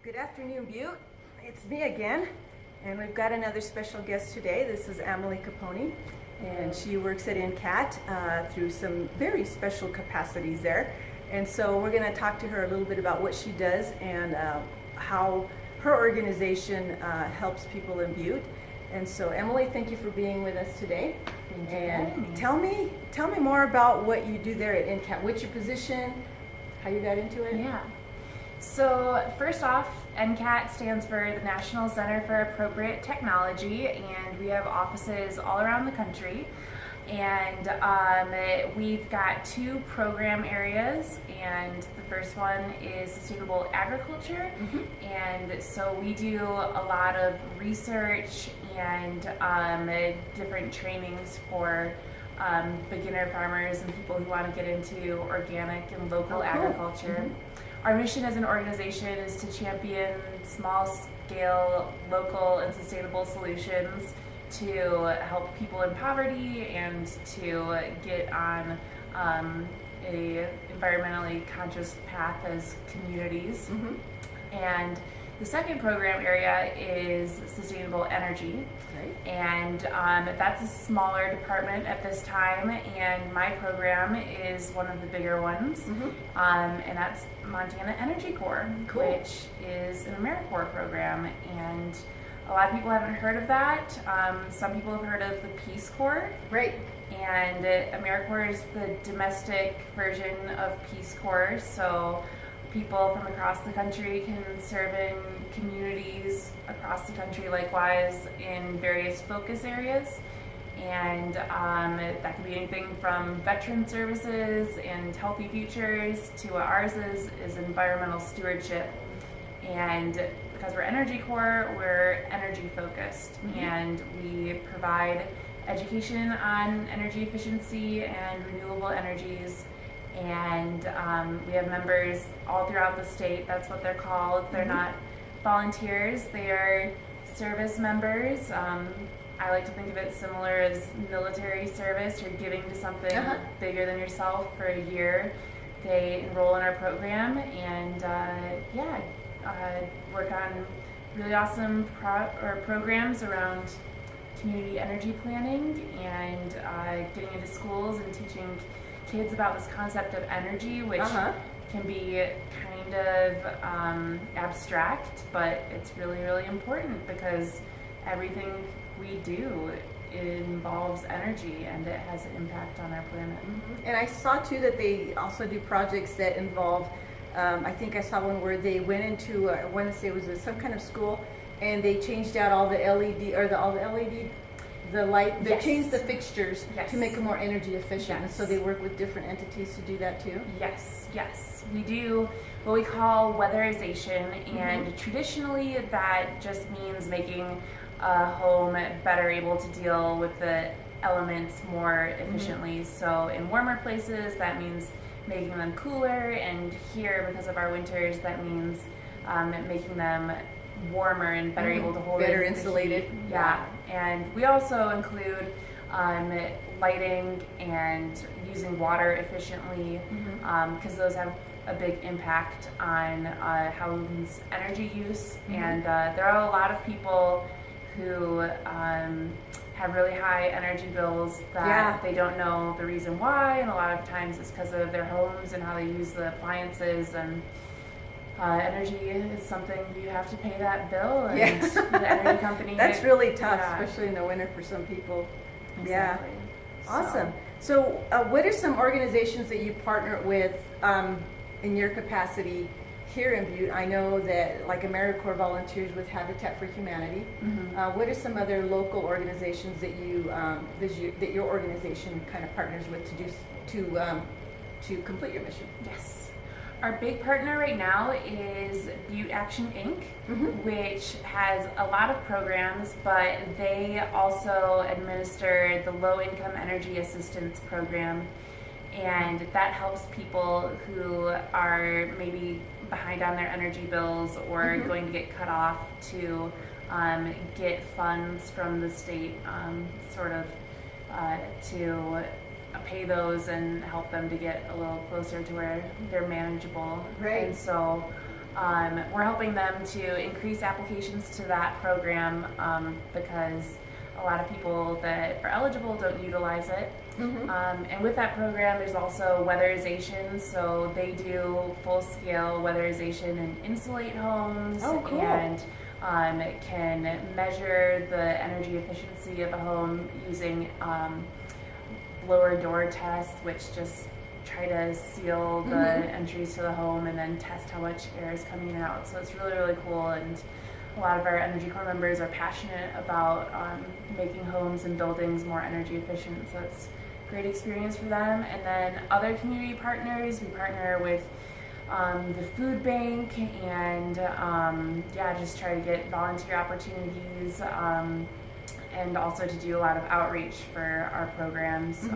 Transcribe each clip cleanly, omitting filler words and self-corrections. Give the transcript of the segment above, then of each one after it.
Good afternoon, Butte. It's me again, and we've got another special guest today. This is Caponi, and she works at NCAT through some very special capacities there. And so we're going to talk to her a little bit about what she does and how her organization helps people in Butte. And so, Emily, thank you for being with us today. Thank you And tell me more about what you do there at NCAT. What's your position? How you got into it? Yeah. So first off, NCAT stands for the National Center for Appropriate Technology, and we have offices all around the country. And we've got two program areas, and the first one is sustainable agriculture. And so we do a lot of research and different trainings for beginner farmers and people who want to get into organic and local agriculture. Our mission as an organization is to champion small-scale, local, and sustainable solutions to help people in poverty and to get on a environmentally conscious path as communities. And the second program area is sustainable energy. And that's a smaller department at this time, and my program is one of the bigger ones, and that's Montana Energy Corps, which is an AmeriCorps program. And a lot of people haven't heard of that. Some people have heard of the Peace Corps. Right. And AmeriCorps is the domestic version of Peace Corps, so people from across the country can serve in communities across the country, likewise in various focus areas. And that could be anything from veteran services and healthy futures to what ours is environmental stewardship. And because we're Energy Corps, we're energy focused, and we provide education on energy efficiency and renewable energies. And we have members all throughout the state. That's what they're called. They're not volunteers, they are service members. I like to think of it similar as military service. You're giving to something bigger than yourself for a year. They enroll in our program and work on really awesome programs around community energy planning and getting into schools and teaching kids about this concept of energy, which can be kind of abstract, but it's really, really important because everything we do involves energy and it has an impact on our planet. And I saw too that they also do projects that involve, I think I saw one where they went into, I want to say it was some kind of school, and they changed out all the LED, or all the LED, the light, they changed the fixtures to make them more energy efficient. And so they work with different entities to do that too? Yes. We do what we call weatherization, and traditionally that just means making a home better able to deal with the elements more efficiently. So in warmer places, that means making them cooler, and here, because of our winters, that means making them warmer and better able to hold better insulated. Yeah. And we also include lighting and using water efficiently, because those have a big impact on homes' energy use. And there are a lot of people who have really high energy bills that they don't know the reason why, and a lot of times it's because of their homes and how they use the appliances. And energy is something you have to pay that bill, and the energy company. That's really tough, especially in the winter for some people. Exactly. Yeah. Awesome. So what are some organizations that you partner with in your capacity here in Butte? I know that like AmeriCorps volunteers with Habitat for Humanity. What are some other local organizations that that your organization kind of partners with to complete your mission? Yes. Our big partner right now is Butte Action Inc., which has a lot of programs, but they also administer the Low Income Energy Assistance Program, and that helps people who are maybe behind on their energy bills or going to get cut off to get funds from the state to pay those and help them to get a little closer to where they're manageable. Right. And so we're helping them to increase applications to that program because a lot of people that are eligible don't utilize it. And with that program, there's also weatherization. So they do full-scale weatherization and insulate homes. Oh, cool. And can measure the energy efficiency of a home using blower door tests, which just try to seal the entries to the home and then test how much air is coming out. So it's really, really cool. And a lot of our AmeriCorps members are passionate about making homes and buildings more energy efficient. So it's a great experience for them. And then other community partners, we partner with the food bank and just try to get volunteer opportunities and also to do a lot of outreach for our programs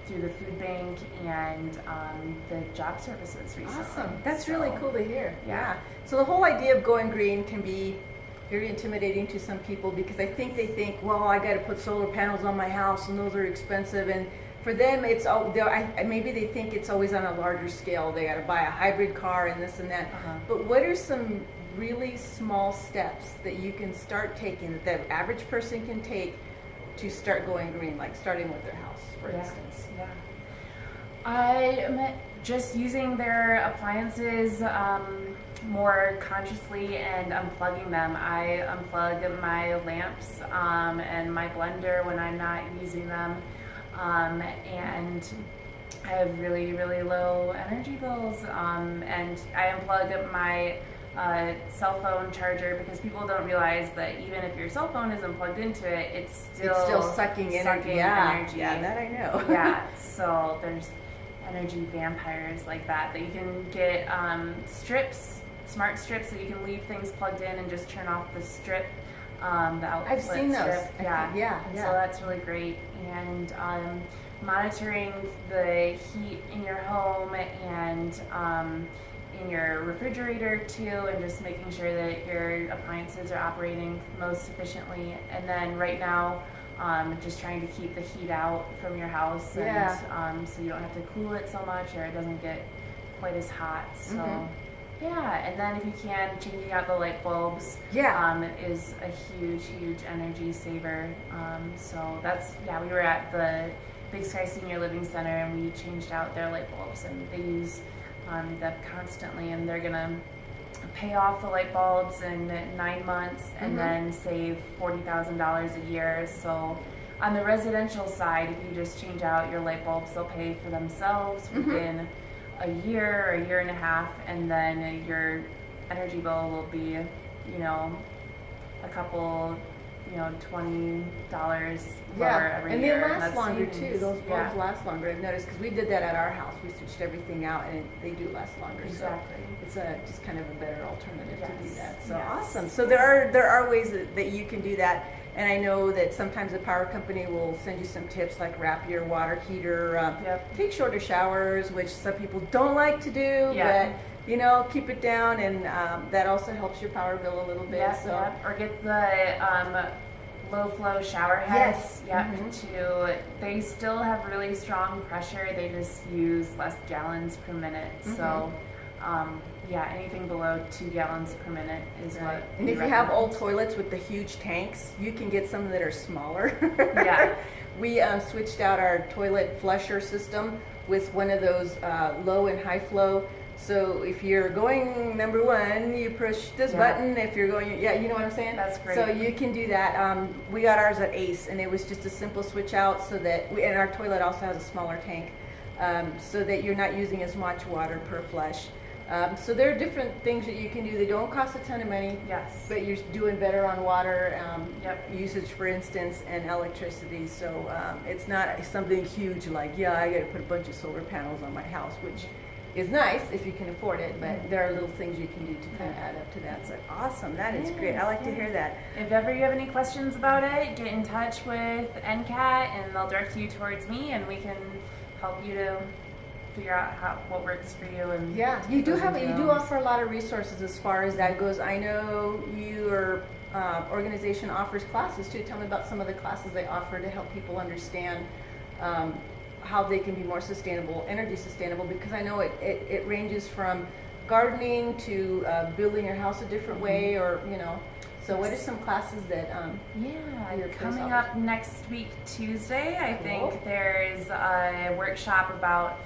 through the food bank and the job services recently. Awesome. That's really cool to hear. Yeah. So the whole idea of going green can be very intimidating to some people because they think, well, I got to put solar panels on my house and those are expensive. And for them, it's all, maybe they think it's always on a larger scale. They got to buy a hybrid car and this and that. But what are some really small steps that you can start taking, that the average person can take to start going green, like starting with their house, for instance? Yeah. I'm just using their appliances more consciously and unplugging them. I unplug my lamps and my blender when I'm not using them. And I have really, really low energy bills. And I unplug my cell phone charger because people don't realize that even if your cell phone isn't plugged into it, it's still sucking energy. energy. Yeah, that I know. Yeah, so there's energy vampires like that you can get smart strips that you can leave things plugged in and just turn off the strip. The outlet I've seen those. strip. Yeah. So that's really great. And monitoring the heat in your home and in your refrigerator too, and just making sure that your appliances are operating most efficiently. And then right now, just trying to keep the heat out from your house, and so you don't have to cool it so much, or it doesn't get quite as hot. So. Yeah, and then if you can, changing out the light bulbs is a huge, huge energy saver. So that's, we were at the Big Sky Senior Living Center and we changed out their light bulbs, and they use them constantly, and they're going to pay off the light bulbs in 9 months and then save $40,000 a year. So on the residential side, if you just change out your light bulbs, they'll pay for themselves within a year or a year and a half, and then your energy bill will be, a couple, $20 lower every and year. they last longer too. Those bulbs last longer. I've noticed because we did that at our house. We switched everything out, and they do last longer. Exactly. So it's just kind of a better alternative to do that. So Yes. awesome. So there are ways that you can do that. And I know that sometimes the power company will send you some tips like wrap your water heater, take shorter showers, which some people don't like to do, but keep it down, and that also helps your power bill a little bit. Or get the low flow shower heads. They still have really strong pressure. They just use less gallons per minute. So anything below 2 gallons per minute is what. And if you have old toilets with the huge tanks, you can get some that are smaller. We switched out our toilet flusher system with one of those low and high flow. So if you're going number 1, you push this button. If you're going, you know what I'm saying? That's great. So you can do that. We got ours at Ace, and it was just a simple switch out so that, and our toilet also has a smaller tank, so that you're not using as much water per flush. So there are different things that you can do. They don't cost a ton of money, but you're doing better on water usage, for instance, and electricity. So it's not something huge like, I got to put a bunch of solar panels on my house, which is nice if you can afford it, but there are little things you can do to kind of add up to that. So awesome, that is great. I like to hear that. If ever you have any questions about it, get in touch with NCAT and they'll direct you towards me, and we can help you to figure out what works for you. And you do offer a lot of resources as far as that goes. I know your organization offers classes too. Tell me about some of the classes they offer to help people understand how they can be more energy sustainable, because I know it ranges from gardening to building your house a different way, or So what are some classes that your place coming offers? up next week Tuesday, I Cool. think there's a workshop about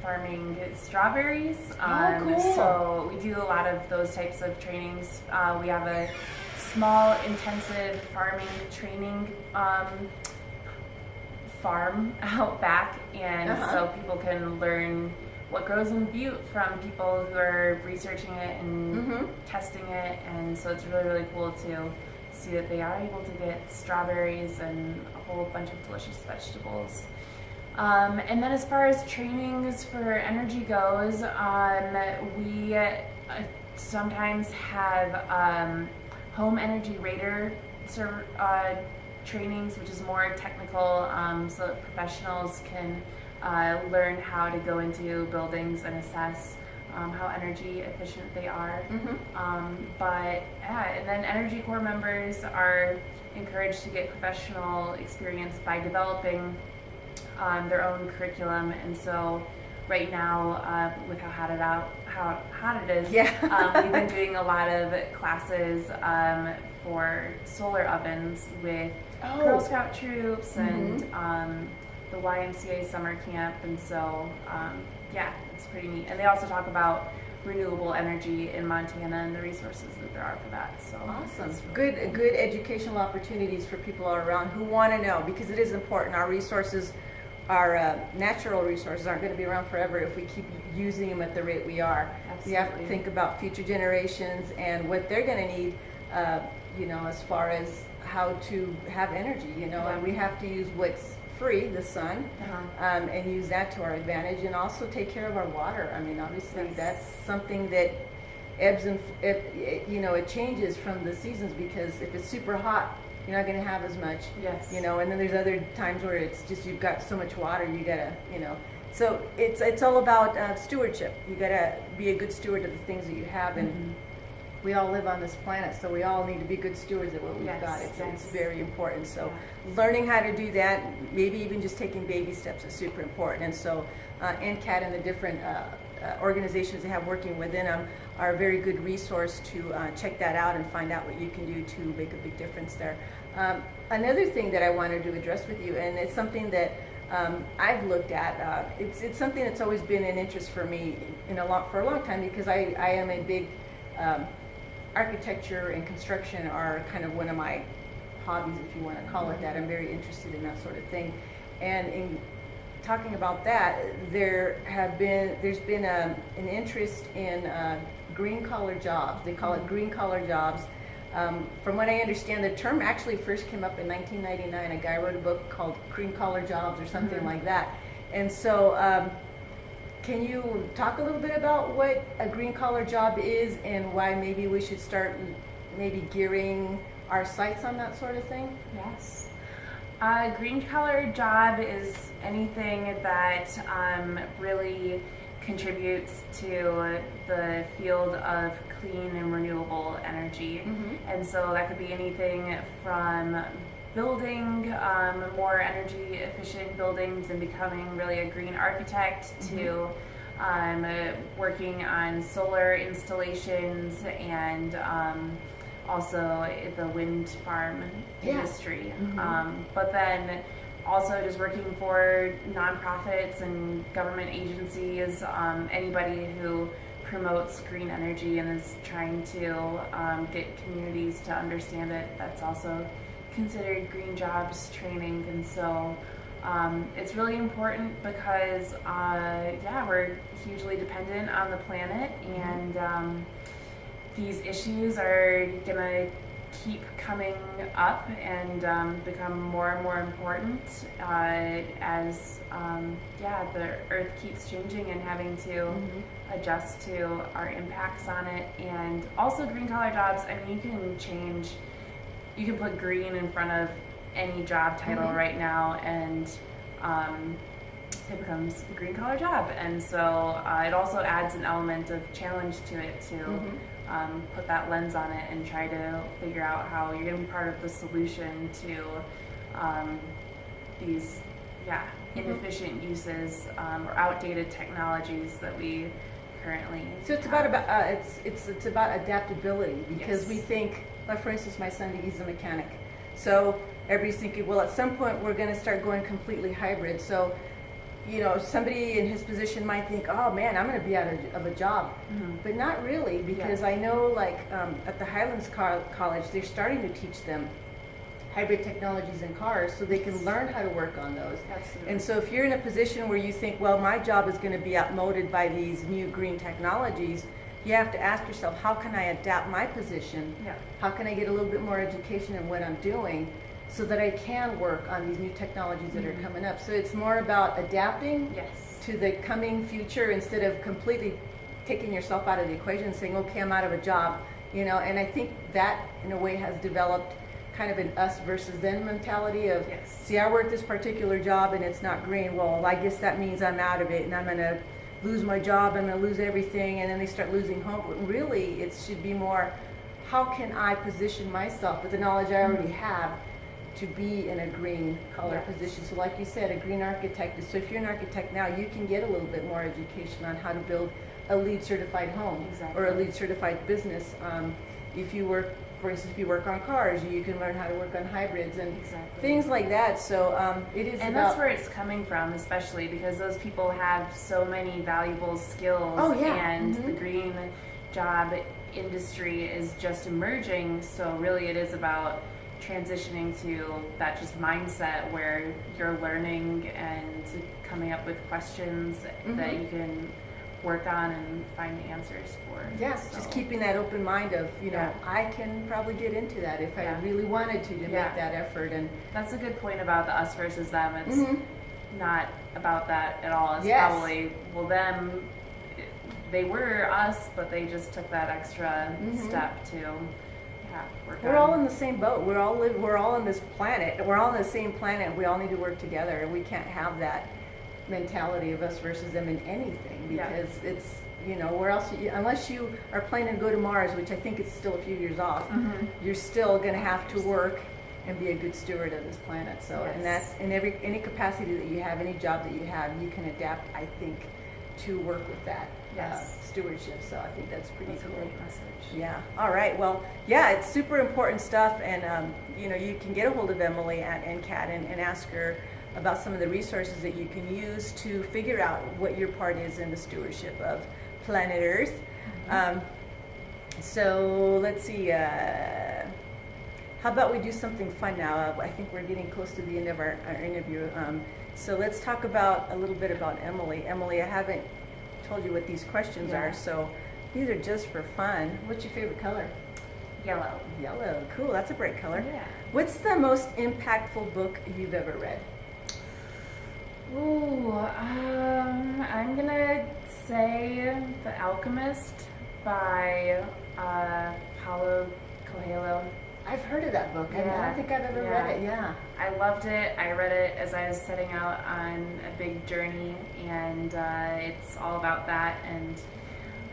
farming strawberries. Cool. So we do a lot of those types of trainings. We have a small intensive farming training farm out back, and so people can learn what grows in Butte from people who are researching it and testing it, and so it's really, really cool to see that they are able to get strawberries and a whole bunch of delicious vegetables. And then as far as trainings for energy goes, we sometimes have home energy rater trainings, which is more technical, so that professionals can learn how to go into buildings and assess how energy efficient they are. And then AmeriCorps members are encouraged to get professional experience by developing their own curriculum. And so right now, with how hot it is, we've been doing a lot of classes for solar ovens with Girl Scout troops and the YMCA summer camp, and so it's pretty neat. And they also talk about renewable energy in Montana and the resources that there are for that. So awesome. Good educational opportunities for people all around who want to know, because it is important. Our resources, our natural resources, aren't going to be around forever if we keep using them at the rate we are. Absolutely. We have to think about future generations and what they're going to need, as far as how to have energy, and we have to use what's free, the sun, and use that to our advantage, and also take care of our water. I mean, obviously that's something that ebbs and it changes from the seasons, because if it's super hot, you're not going to have as much. And then there's other times where it's just you've got so much water, you gotta, So it's all about stewardship. You gotta be a good steward of the things that you have, and we all live on this planet, so we all need to be good stewards of what we've got. It's very important. So learning how to do that, maybe even just taking baby steps, is super important. And so NCAT and the different organizations they have working within them are a very good resource to check that out and find out what you can do to make a big difference there. Another thing that I wanted to address with you, and it's something that I've looked at, it's something that's always been an interest for me for a long time, because I am a big architecture and construction are kind of one of my hobbies, if you want to call it that. I'm very interested in that sort of thing. And in talking about that, there's been an interest in green collar jobs. They call it green collar jobs. From what I understand, the term actually first came up in 1999. A guy wrote a book called Green Collar Jobs or something like that. And so can you talk a little bit about what a green collar job is, and why maybe we should start gearing our sights on that sort of thing? Yes. A green collar job is anything that really contributes to the field of clean and renewable energy. And so that could be anything from building more energy efficient buildings and becoming really a green architect to working on solar installations and also the wind farm industry. But then also just working for nonprofits and government agencies, anybody who promotes green energy and is trying to get communities to understand it, that's also considered green jobs training. And so it's really important because we're hugely dependent on the planet, and these issues are gonna keep coming up and become more and more important as the earth keeps changing and having to adjust to our impacts on it. And also green collar jobs, I mean, you can put green in front of any job title right now, and it becomes a green collar job. And so it also adds an element of challenge to it to put that lens on it and try to figure out how you're going to be part of the solution to these inefficient uses or outdated technologies that we currently. So it's about it's about adaptability, because Yes. we think, like for instance, my son, he's a mechanic. So everybody's thinking, well, at some point we're going to start going completely hybrid. So, you know, somebody in his position might think, oh man, I'm going to be out of a job. But not really, because I know like at the Highlands College, they're starting to teach them hybrid technologies in cars so they can learn how to work on those. Absolutely. And so if you're in a position where you think, well, my job is going to be outmoded by these new green technologies, you have to ask yourself, how can I adapt my position? Yeah. How can I get a little bit more education in what I'm doing so that I can work on these new technologies that are coming up? So it's more about adapting Yes. to the coming future instead of completely taking yourself out of the equation and saying, okay, I'm out of a job, you know. And I think that in a way has developed kind of an us versus them mentality of, Yes. see, I work this particular job and it's not green. Well, I guess that means I'm out of it and I'm going to lose my job, I'm going to lose everything, and then they start losing hope. But really, it should be more, how can I position myself with the knowledge I already have to be in a green collar position? So like you said, a green architect. So if you're an architect now, you can get a little bit more education on how to build a LEED certified home or a LEED certified business. If you work, for instance, if you work on cars, you can learn how to work on hybrids and things like that. So it is And about, that's where it's coming from, especially because those people have so many valuable skills. Oh, yeah. And the green job industry is just emerging. So really it is about transitioning to that just mindset where you're learning and coming up with questions that you can work on and find answers for. yes, just keeping that open mind of, you know, I can probably get into that if I really wanted to make that effort. And that's a good point about the us versus them. It's not about that at all. It's Yes. probably, well, them, they were us, but they just took that extra step to work we're on. all in the same boat. We're all on this planet. We're all on the same planet. We all need to work together. We can't have that mentality of us versus them in anything, because it's, you know, where else unless you are planning to go to Mars, which I think is still a few years off, you're still going to have to work and be a good steward of this planet. So and that's in any capacity that you have, any job that you have, you can adapt, I think, to work with that stewardship. So I think that's pretty cool. A great message. Yeah. All right. Well, yeah, it's super important stuff. And, you know, you can get a hold of Emily at NCAT and ask her about some of the resources that you can use to figure out what your part is in the stewardship of planet Earth. So let's see. How about we do something fun now? I think we're getting close to the end of our interview. So let's talk about a little bit about Emily. Emily, I haven't told you what these questions are, so these are just for fun. What's your favorite color? Yellow. Yellow. Cool. That's a bright color. Yeah. What's the most impactful book you've ever read? Ooh, I'm gonna say The Alchemist by Paulo Coelho. I've heard of that book. I don't think I've ever read it. Yeah. I loved it. I read it as I was setting out on a big journey, and it's all about that and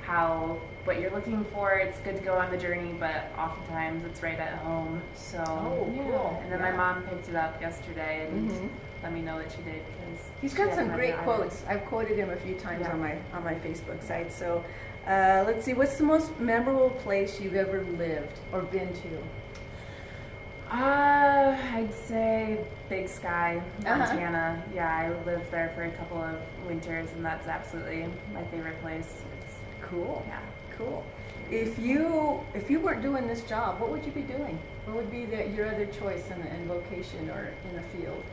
how what you're looking for, it's good to go on the journey, but oftentimes it's right at home. So, cool. And then my mom picked it up yesterday and let me know that she did, because He's got some great quotes. I've quoted him a few times on my Facebook site. So let's see, what's the most memorable place you've ever lived or been to? I'd say Big Sky, Montana. Yeah, I lived there for a couple of winters, and that's absolutely my favorite place. It's cool. Yeah. Cool. If you weren't doing this job, what would you be doing? What would be your other choice in vocation or in the field?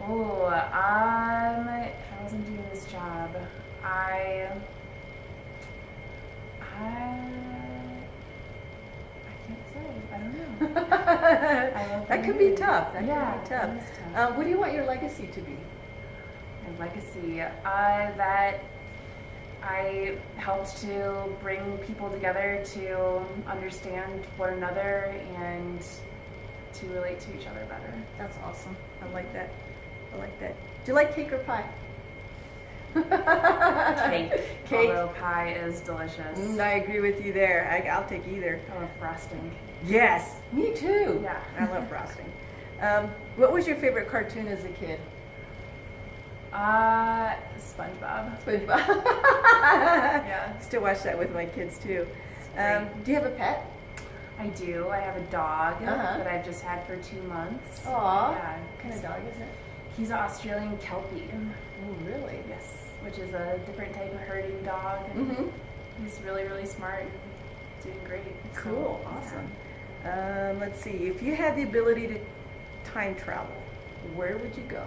Oh, if I wasn't doing this job, I can't say. I don't know. That could be tough. That could be tough. That is tough. What do you want your legacy to be? My legacy, that I helped to bring people together to understand one another and to relate to each other better. That's awesome. I like that. Do you like cake or pie? Cake. Although pie is delicious. I agree with you there. I'll take either. I love frosting. Yes, me too. Yeah. I love frosting. What was your favorite cartoon as a kid? SpongeBob. SpongeBob. Yeah. Still watch that with my kids too. Do you have a pet? I do. I have a dog Uh-huh. that I've just had for 2 months. Aw. Yeah. What kind of dog is it? He's an Australian Kelpie. Oh, really? Yes. Which is a different type of herding dog. And Mm-hmm. he's really, really smart and doing great. So, Cool. yeah. Awesome. Let's see. If you had the ability to time travel, where would you go?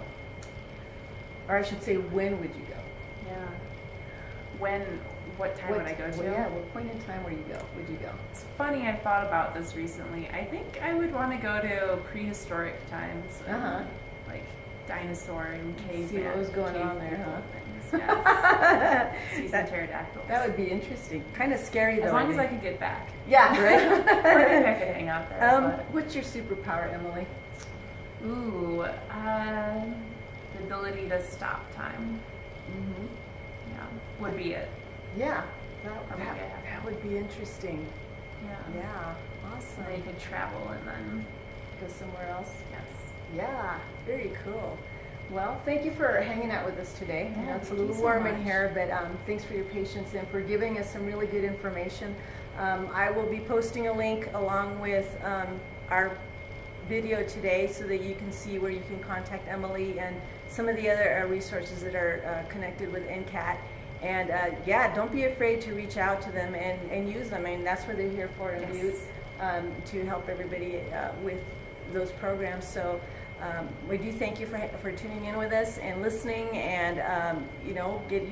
Or I should say, when would you go? Yeah. What time would I go to? Yeah, what point in time would you go? It's funny, I've thought about this recently. I think I would want to go to prehistoric times. Uh-huh. Like dinosaur and caveman. See what was going on there, people huh? Things. Yes. See some That- pterodactyls. That would be interesting. Kind of scary though. as long as I think. could get back. Yeah, Or maybe right? I could hang out there. What's your superpower, Emily? Ooh, the ability to stop time. Mm-hmm. Yeah, would be it. Yeah, Or maybe I have- that would be interesting. Yeah. Yeah, And awesome. then you could travel and then Go somewhere else. yes. Yeah, very cool. Well, thank you for hanging out with us today. I know Yeah, it's a thank little you so warm in much. here, but thanks for your patience and for giving us some really good information. I will be posting a link along with our video today so that you can see where you can contact Emily and some of the other resources that are connected with NCAT. And yeah, don't be afraid to reach out to them and use them. I mean, that's what they're here for in Butte, to help everybody with those programs. So we do thank you for tuning in with us and listening, and you know, get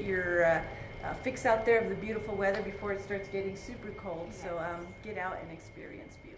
your fix out there of the beautiful weather before it starts getting super cold. So get out and experience Butte.